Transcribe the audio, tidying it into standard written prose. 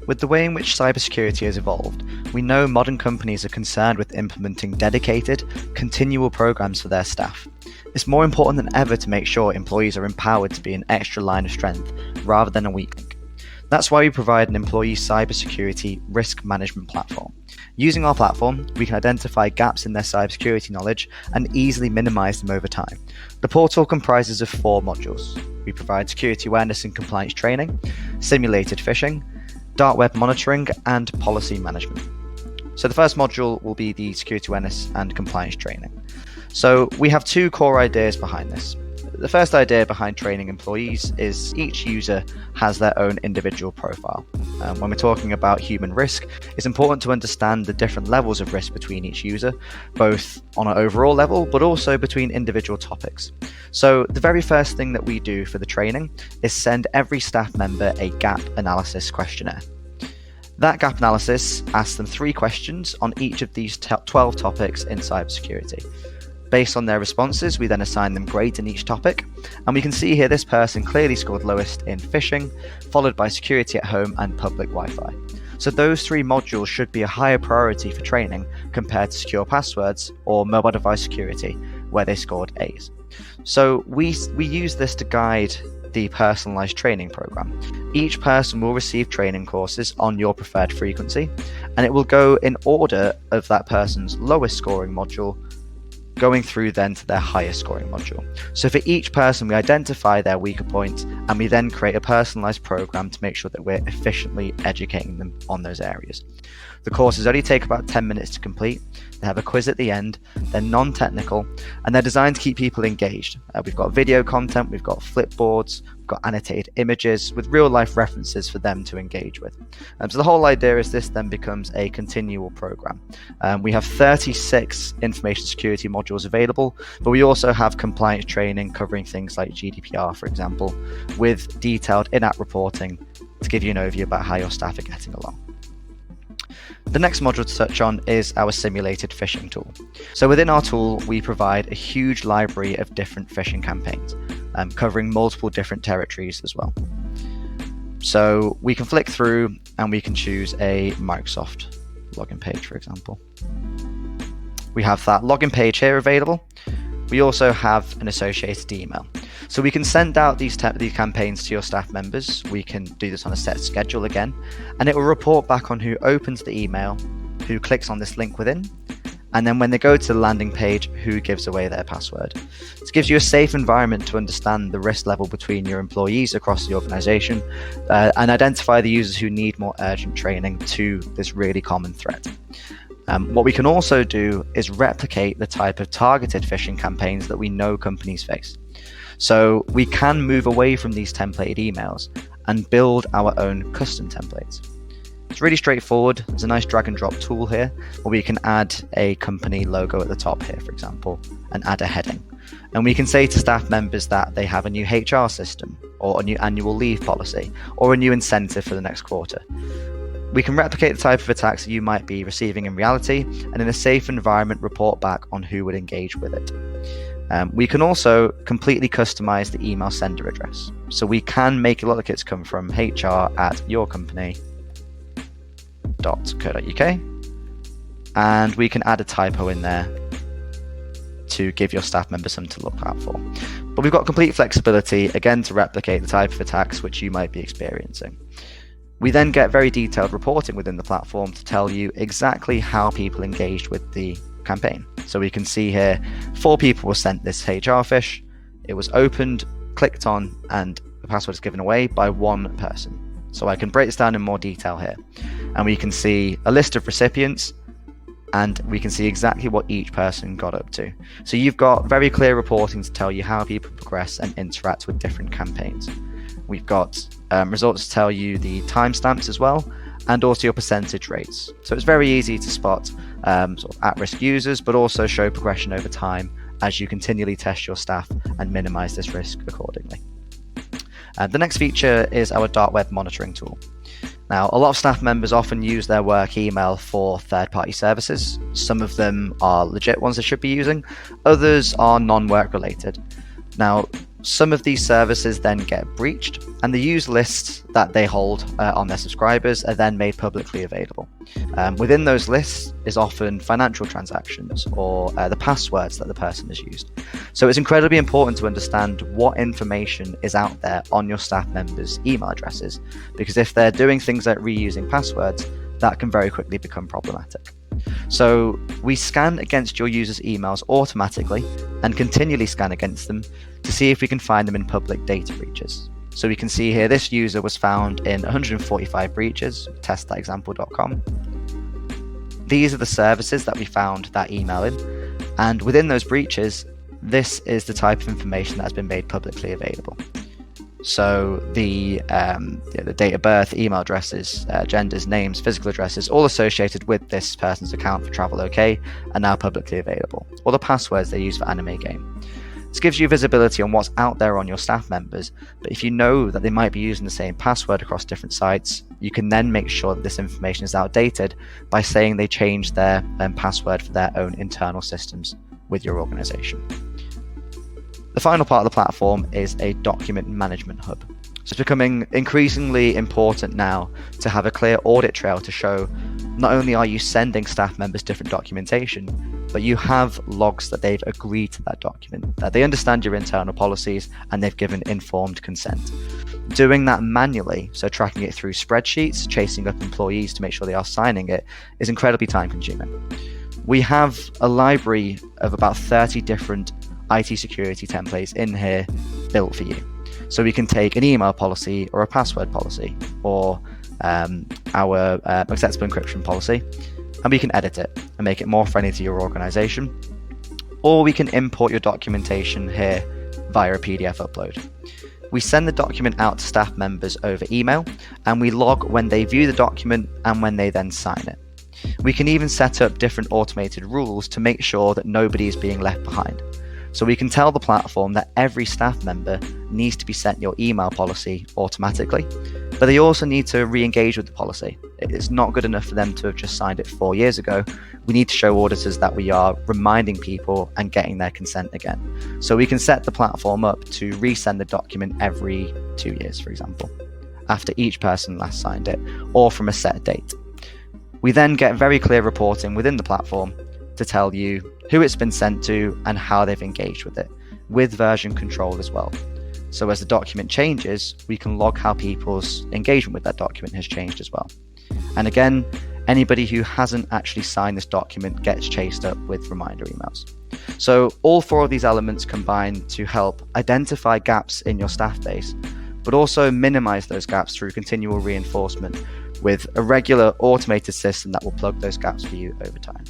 With the way in which cybersecurity has evolved, we know modern companies are concerned with implementing dedicated, continual programs for their staff. It's more important than ever to make sure employees are empowered to be an extra line of strength rather than a weak link. That's why we provide an employee cybersecurity risk management platform. Using our platform, we can identify gaps in their cybersecurity knowledge and easily minimize them over time. The portal comprises of 4 modules. We provide security awareness and compliance training, simulated phishing, dark web monitoring, and policy management. So the first module will be the security awareness and compliance training. So we have 2 core ideas behind this. The first idea behind training employees is each user has their own individual profile. When we're talking about human risk, it's important to understand the different levels of risk between each user, both on an overall level, but also between individual topics. So the very first thing that we do for the training is send every staff member a gap analysis questionnaire. That gap analysis asks them 3 questions on each of these 12 topics in cybersecurity. Based on their responses, we then assign them grades in each topic, and we can see here this person clearly scored lowest in phishing, followed by security at home and public Wi-Fi. So those 3 modules should be a higher priority for training compared to secure passwords or mobile device security, where they scored A's. So we use this to guide the personalized training program. Each person will receive training courses on your preferred frequency, and it will go in order of that person's lowest scoring module going through then to their highest scoring module. So for each person, we identify their weaker points and we then create a personalized program to make sure that we're efficiently educating them on those areas. The courses only take about 10 minutes to complete. They have a quiz at the end, they're non-technical, and they're designed to keep people engaged. We've got video content, we've got flipboards, we've got annotated images with real-life references for them to engage with. So the whole idea is this then becomes a continual program. We have 36 information security modules available, but we also have compliance training covering things like GDPR, for example, with detailed in-app reporting to give you an overview about how your staff are getting along. The next module to touch on is our simulated phishing tool. So within our tool, we provide a huge library of different phishing campaigns, covering multiple different territories as well. So we can flick through and we can choose a Microsoft login page, for example. We have that login page here available. We also have an associated email. So we can send out these campaigns to your staff members. We can do this on a set schedule again, and it will report back on who opens the email, who clicks on this link within, and then when they go to the landing page, who gives away their password. This gives you a safe environment to understand the risk level between your employees across the organization and identify the users who need more urgent training to this really common threat. What we can also do is replicate the type of targeted phishing campaigns that we know companies face. So we can move away from these templated emails and build our own custom templates. It's really straightforward. There's a nice drag and drop tool here where we can add a company logo at the top here, for example, and add a heading. And we can say to staff members that they have a new HR system or a new annual leave policy or a new incentive for the next quarter. We can replicate the type of attacks that you might be receiving in reality and in a safe environment report back on who would engage with it. We can also completely customize the email sender address. So we can make a lot of kits come from hr@yourcompany.co.uk, and we can add a typo in there to give your staff members something to look out for. But we've got complete flexibility, again, to replicate the type of attacks which you might be experiencing. We then get very detailed reporting within the platform to tell you exactly how people engaged with the campaign. So we can see here 4 people were sent this HR phish, it was opened, clicked on, and the password is given away by 1 person. So I can break this down in more detail here, and we can see a list of recipients and we can see exactly what each person got up to. So you've got very clear reporting to tell you how people progress and interact with different campaigns. We've got results to tell you the timestamps as well, and also your percentage rates. So it's very easy to spot sort of at-risk users, but also show progression over time as you continually test your staff and minimize this risk accordingly. The next feature is our dark web monitoring tool. Now, a lot of staff members often use their work email for third-party services. Some of them are legit ones they should be using, others are non-work related. Now, Some of these services then get breached, and the user lists that they hold on their subscribers are then made publicly available. Within those lists is often financial transactions or the passwords that the person has used. So it's incredibly important to understand what information is out there on your staff members' email addresses, because if they're doing things like reusing passwords, that can very quickly become problematic. So we scan against your users' emails automatically and continually scan against them to see if we can find them in public data breaches. So we can see here this user was found in 145 breaches, test.example.com. These are the services that we found that email in, and within those breaches, this is the type of information that has been made publicly available. So the date of birth, email addresses, genders, names, physical addresses, all associated with this person's account for Travel-OK are now publicly available, or the passwords they use for Anime Game. This gives you visibility on what's out there on your staff members, but if you know that they might be using the same password across different sites, you can then make sure that this information is outdated by saying they changed their password for their own internal systems with your organization. The final part of the platform is a document management hub. So it's becoming increasingly important now to have a clear audit trail to show not only are you sending staff members different documentation, but you have logs that they've agreed to that document, that they understand your internal policies and they've given informed consent. Doing that manually, so tracking it through spreadsheets, chasing up employees to make sure they are signing it, is incredibly time consuming. We have a library of about 30 different IT security templates in here built for you. So we can take an email policy or a password policy or our acceptable encryption policy, and we can edit it and make it more friendly to your organization. Or we can import your documentation here via a PDF upload. We send the document out to staff members over email, and we log when they view the document and when they then sign it. We can even set up different automated rules to make sure that nobody is being left behind. So we can tell the platform that every staff member needs to be sent your email policy automatically, but they also need to re-engage with the policy. It's not good enough for them to have just signed it 4 years ago. We need to show auditors that we are reminding people and getting their consent again. So we can set the platform up to resend the document every 2 years, for example, after each person last signed it, or from a set date. We then get very clear reporting within the platform to tell you who it's been sent to and how they've engaged with it, with version control as well. So as the document changes, we can log how people's engagement with that document has changed as well. And again, anybody who hasn't actually signed this document gets chased up with reminder emails. So all 4 of these elements combine to help identify gaps in your staff base, but also minimize those gaps through continual reinforcement with a regular automated system that will plug those gaps for you over time.